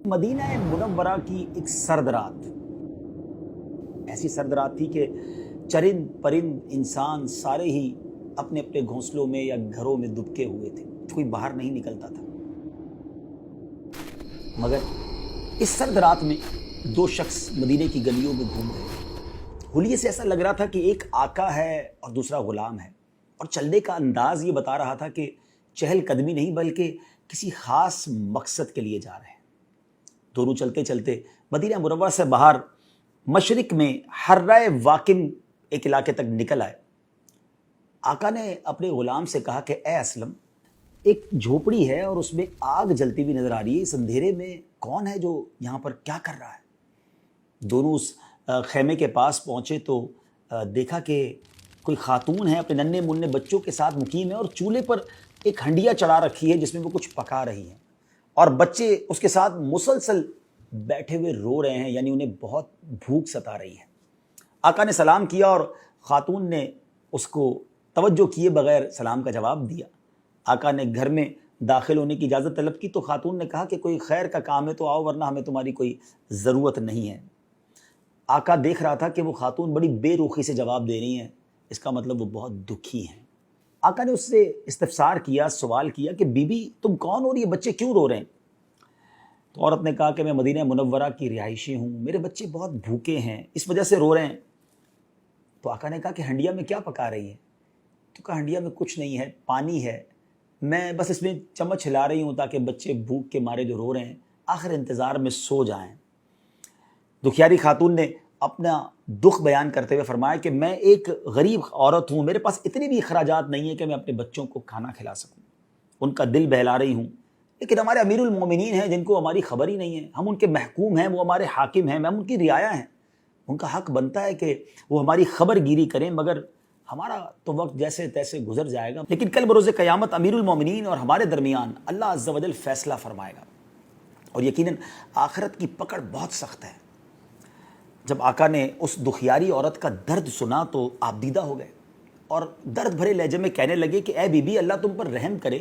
Medina Munawwara की एक सर्द रात, ऐसी सर्द रात थी कि चरिंद परिंद इंसान सारे ही अपने अपने घोंसलों में या घरों में दुबके हुए थे, कोई बाहर नहीं निकलता था। मगर इस सर्द रात में दो शख्स मदीने की गलियों में घूम रहे थे। हुलिये से ऐसा लग रहा था कि एक आका है और दूसरा गुलाम है, और चलने का अंदाज ये बता रहा था कि चहल कदमी नहीं बल्कि किसी खास मकसद के लिए जा रहे हैं। दोनों चलते चलते मदीना मुनव्वरा से बाहर मशरिक में हर्राए वाकिम एक इलाके तक निकल आए। आका ने अपने गुलाम से कहा कि ए असलम, एक झोपड़ी है और उसमें आग जलती हुई नजर आ रही है, इस अंधेरे में कौन है जो यहाँ पर क्या कर रहा है? दोनों उस खेमे के पास पहुँचे तो देखा कि कोई खातून है, अपने नन्हे मुन्ने बच्चों के साथ मुकीम है और चूल्हे पर एक हंडिया चढ़ा रखी है जिसमें वो कुछ पका रही है, और बच्चे उसके साथ मुसलसल बैठे हुए रो रहे हैं, यानी उन्हें बहुत भूख सता रही है। आका ने सलाम किया और खातून ने उसको तवज्जो किए बगैर सलाम का जवाब दिया। आका ने घर में दाखिल होने की इजाज़त तलब की तो खातून ने कहा कि कोई खैर का काम है तो आओ, वरना हमें तुम्हारी कोई ज़रूरत नहीं है। आका देख रहा था कि वो खातून बड़ी बेरुखी से जवाब दे रही हैं, इसका मतलब वो बहुत दुखी हैं। आका ने उससे इस्तफसार किया, सवाल किया कि बीबी तुम कौन हो और ये बच्चे क्यों रो रहे हैं? तो औरत ने कहा कि मैं मदीना मुनव्वरा की रिहायशी हूँ, मेरे बच्चे बहुत भूखे हैं, इस वजह से रो रहे हैं। तो आका ने कहा कि हंडिया में क्या पका रही है? तो कहा हंडिया में कुछ नहीं है, पानी है, मैं बस इसमें चम्मच हिला रही हूँ ताकि बच्चे भूख के मारे जो रो रहे हैं आखिर इंतज़ार में सो जाएं। दुखियारी खातून ने अपना दुख बयान करते हुए फरमाया कि मैं एक गरीब औरत हूँ, मेरे पास इतने भी अखराजात नहीं है कि मैं अपने बच्चों को खाना खिला सकूँ, उनका दिल बहला रही हूँ, लेकिन हमारे अमीरुल मोमिनीन हैं जिनको हमारी खबर ही नहीं है, हम उनके महकूम हैं, वो हमारे हाकिम हैं, हम उनकी रियाया हैं, उनका हक बनता है कि वो हमारी खबर गिरी करें, मगर हमारा तो वक्त जैसे तैसे गुजर जाएगा, लेकिन कल बरोज़ क़यामत अमीरुल मोमिनीन और हमारे दरमियान अल्लाह अज़्ज़ा वजल फ़ैसला फरमाएगा, और यकीनन आखिरत की पकड़ बहुत सख्त है। जब आका ने उस दुखियारी औरत का दर्द सुना तो आप दीदा हो गए और दर्द भरे लहजे में कहने लगे कि ए बीबी, अल्लाह तुम पर रहम करे,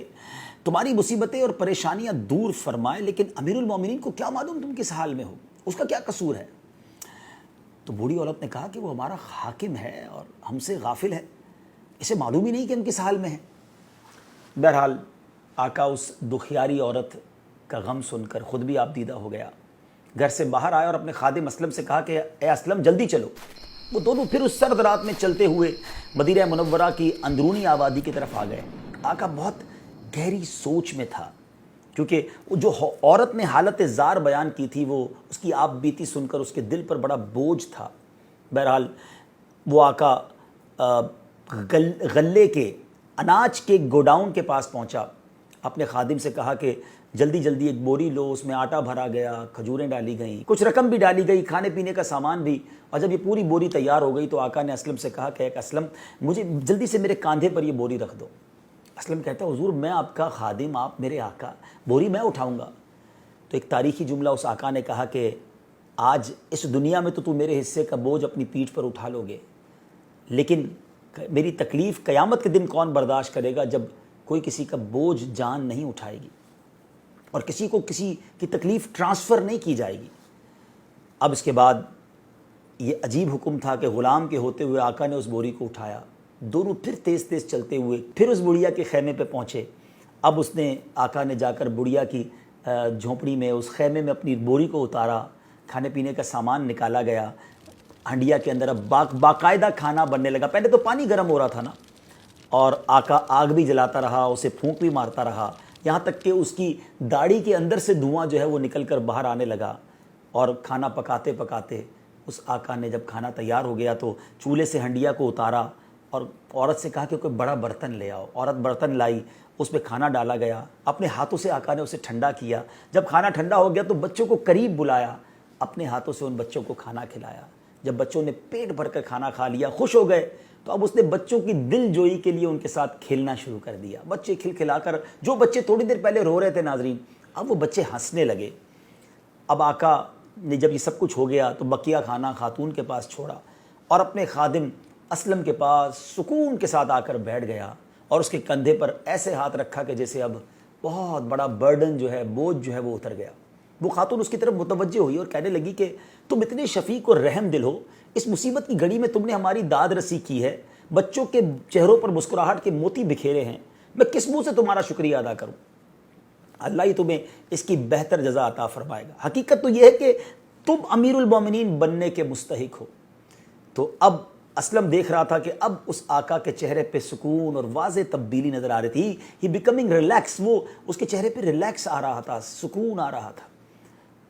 तुम्हारी मुसीबतें और परेशानियां दूर फरमाए, लेकिन अमीरुल मोमिनीन को क्या मालूम तुम किस हाल में हो, उसका क्या कसूर है? तो बूढ़ी औरत ने कहा कि वो हमारा हाकिम है और हमसे गाफिल है, इसे मालूम ही नहीं कि हम किस हाल में हैं। बहरहाल आका उस दुखियारी औरत का गम सुनकर खुद भी आप दीदा हो गया, घर से बाहर आया और अपने खादिम असलम से कहा कि ए असलम जल्दी चलो। वो दोनों फिर उस सर्द रात में चलते हुए मदीना मुनव्वरा की अंदरूनी आबादी की तरफ आ गए। आका बहुत गहरी सोच में था, क्योंकि जो औरत ने हालत ज़ार बयान की थी वो उसकी आप बीती सुनकर उसके दिल पर बड़ा बोझ था। बहरहाल वो आका गल्ले के अनाज के गोडाउन के पास पहुंचा, अपने खादिम से कहा कि जल्दी जल्दी एक बोरी लो, उसमें आटा भरा गया, खजूरें डाली गईं, कुछ रकम भी डाली गई, खाने पीने का सामान भी। और जब ये पूरी बोरी तैयार हो गई तो आका ने असलम से कहा कि एक असलम, मुझे जल्दी से मेरे कांधे पर ये बोरी रख दो। असलम कहता है हुजूर मैं आपका खादिम, आप मेरे आका, बोरी मैं उठाऊंगा। तो एक तारीखी जुमला उस आका ने कहा कि आज इस दुनिया में तो तू मेरे हिस्से का बोझ अपनी पीठ पर उठा लोगे, लेकिन मेरी तकलीफ़ क़यामत के दिन कौन बर्दाश्त करेगा जब कोई किसी का बोझ जान नहीं उठाएगी और किसी को किसी की तकलीफ़ ट्रांसफ़र नहीं की जाएगी। अब इसके बाद ये अजीब हुक्म था कि ग़ुलाम के होते हुए आका ने उस बोरी को उठाया। दोनों फिर तेज़ तेज़ चलते हुए फिर उस बुढ़िया के खेमे पे पहुँचे। अब उसने आका ने जाकर बुढ़िया की झोंपड़ी में, उस खेमे में अपनी बोरी को उतारा, खाने पीने का सामान निकाला गया, हंडिया के अंदर अब बाकायदा खाना बनने लगा। पहले तो पानी गर्म हो रहा था ना, और आका आग भी जलाता रहा, उसे फूंक भी मारता रहा, यहाँ तक कि उसकी दाढ़ी के अंदर से धुआं जो है वो निकल कर बाहर आने लगा। और खाना पकाते पकाते उस आका ने जब खाना तैयार हो गया तो चूल्हे से हंडिया को उतारा और औरत से कहा कि कोई बड़ा बर्तन ले आओ। औरत बर्तन लाई, उसमें खाना डाला गया, अपने हाथों से आका ने उसे ठंडा किया। जब खाना ठंडा हो गया तो बच्चों को करीब बुलाया, अपने हाथों से उन बच्चों को खाना खिलाया। जब बच्चों ने पेट भरकर खाना खा लिया, खुश हो गए, तो अब उसने बच्चों की दिल जोई के लिए उनके साथ खेलना शुरू कर दिया। बच्चे खिलखिलाकर, जो बच्चे थोड़ी देर पहले रो रहे थे नाजरीन, अब वो बच्चे हंसने लगे। अब आका ने जब ये सब कुछ हो गया तो बकिया खाना खातून के पास छोड़ा और अपने खादिम असलम के पास सुकून के साथ आकर बैठ गया और उसके कंधे पर ऐसे हाथ रखा कि जैसे अब बहुत बड़ा बर्डन जो है, बोझ जो है वो उतर गया। وہ خاتون اس کی طرف متوجہ ہوئی اور کہنے لگی کہ تم اتنے شفیق اور رحم دل ہو، اس مصیبت کی گھڑی میں تم نے ہماری داد رسی کی ہے، بچوں کے چہروں پر مسکراہٹ کے موتی بکھیرے ہیں، میں کس منہ سے تمہارا شکریہ ادا کروں؟ اللہ ہی تمہیں اس کی بہتر جزا عطا فرمائے گا۔ حقیقت تو یہ ہے کہ تم امیر المومنین بننے کے مستحق ہو۔ تو اب اسلم دیکھ رہا تھا کہ اب اس آقا کے چہرے پہ سکون اور واضح تبدیلی نظر آ رہی تھی، ہی بیکمنگ ریلیکس، وہ اس کے چہرے پہ ریلیکس آ رہا تھا، سکون آ رہا تھا۔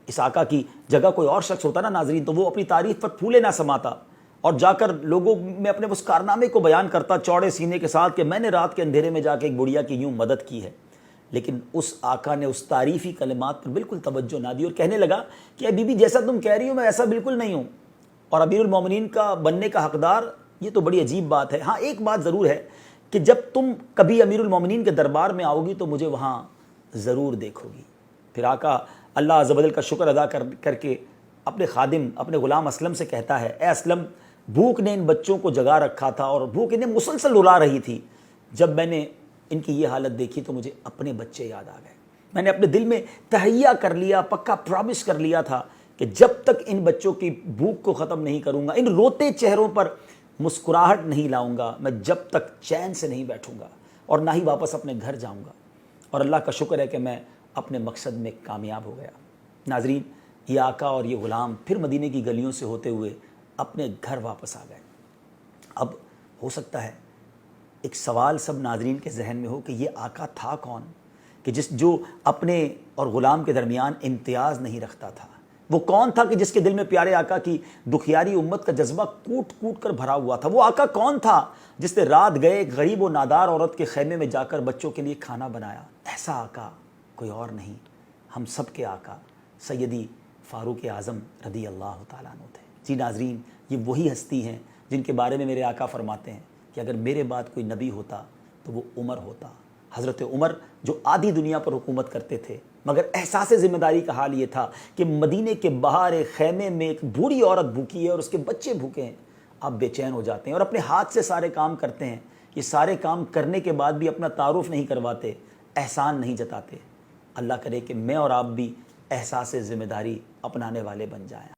اس آقا کی جگہ کوئی اور شخص ہوتا نا ناظرین تو وہ اپنی تعریف پر پھولے نہ سماتا اور جا کر لوگوں میں اپنے اس کارنامے کو بیان کرتا چوڑے سینے کے ساتھ کہ میں نے رات کے اندھیرے میں جا کے ایک بڑھیا کی یوں مدد کی ہے۔ لیکن اس آقا نے اس تعریفی کلمات پر بالکل توجہ نہ دی اور کہنے لگا کہ اے بی بی جیسا تم کہہ رہی ہو میں ایسا بالکل نہیں ہوں، اور امیر المومنین کا بننے کا حقدار یہ تو بڑی عجیب بات ہے۔ ہاں ایک بات ضرور ہے کہ جب تم کبھی امیر المومنین کے دربار میں آؤ گی تو مجھے وہاں ضرور دیکھو گی۔ پھر آقا اللہ عز و جل کا شکر ادا کر کے اپنے خادم اپنے غلام اسلم سے کہتا ہے، اے اسلم بھوک نے ان بچوں کو جگا رکھا تھا اور بھوک انہیں مسلسل رلا رہی تھی، جب میں نے ان کی یہ حالت دیکھی تو مجھے اپنے بچے یاد آ گئے۔ میں نے اپنے دل میں تہیہ کر لیا، پکا پرامس کر لیا تھا کہ جب تک ان بچوں کی بھوک کو ختم نہیں کروں گا، ان روتے چہروں پر مسکراہٹ نہیں لاؤں گا، میں جب تک چین سے نہیں بیٹھوں گا اور نہ ہی واپس اپنے گھر جاؤں گا۔ اور اللہ کا شکر ہے کہ میں اپنے مقصد میں کامیاب ہو گیا۔ ناظرین یہ آقا اور یہ غلام پھر مدینے کی گلیوں سے ہوتے ہوئے اپنے گھر واپس آ گئے۔ اب ہو سکتا ہے ایک سوال سب ناظرین کے ذہن میں ہو کہ یہ آقا تھا کون کہ جو اپنے اور غلام کے درمیان امتیاز نہیں رکھتا تھا؟ وہ کون تھا کہ جس کے دل میں پیارے آقا کی دکھیاری امت کا جذبہ کوٹ کوٹ کر بھرا ہوا تھا؟ وہ آقا کون تھا جس نے رات گئے ایک غریب و نادار عورت کے خیمے میں جا کر بچوں کے لیے کھانا بنایا؟ ایسا آقا کوئی اور نہیں، ہم سب کے آقا سیدی فاروق اعظم رضی اللہ تعالیٰ عنہ تھے۔ جی ناظرین یہ وہی ہستی ہیں جن کے بارے میں میرے آقا فرماتے ہیں کہ اگر میرے بعد کوئی نبی ہوتا تو وہ عمر ہوتا۔ حضرت عمر جو آدھی دنیا پر حکومت کرتے تھے مگر احساس ذمہ داری کا حال یہ تھا کہ مدینے کے باہر ایک خیمے میں ایک بوڑھی عورت بھوکی ہے اور اس کے بچے بھوکے ہیں، آپ بے چین ہو جاتے ہیں اور اپنے ہاتھ سے سارے کام کرتے ہیں۔ یہ سارے کام کرنے کے بعد بھی اپنا تعارف نہیں کرواتے، احسان نہیں جتاتے۔ اللہ کرے کہ میں اور آپ بھی احساس ذمہ داری اپنانے والے بن جائیں۔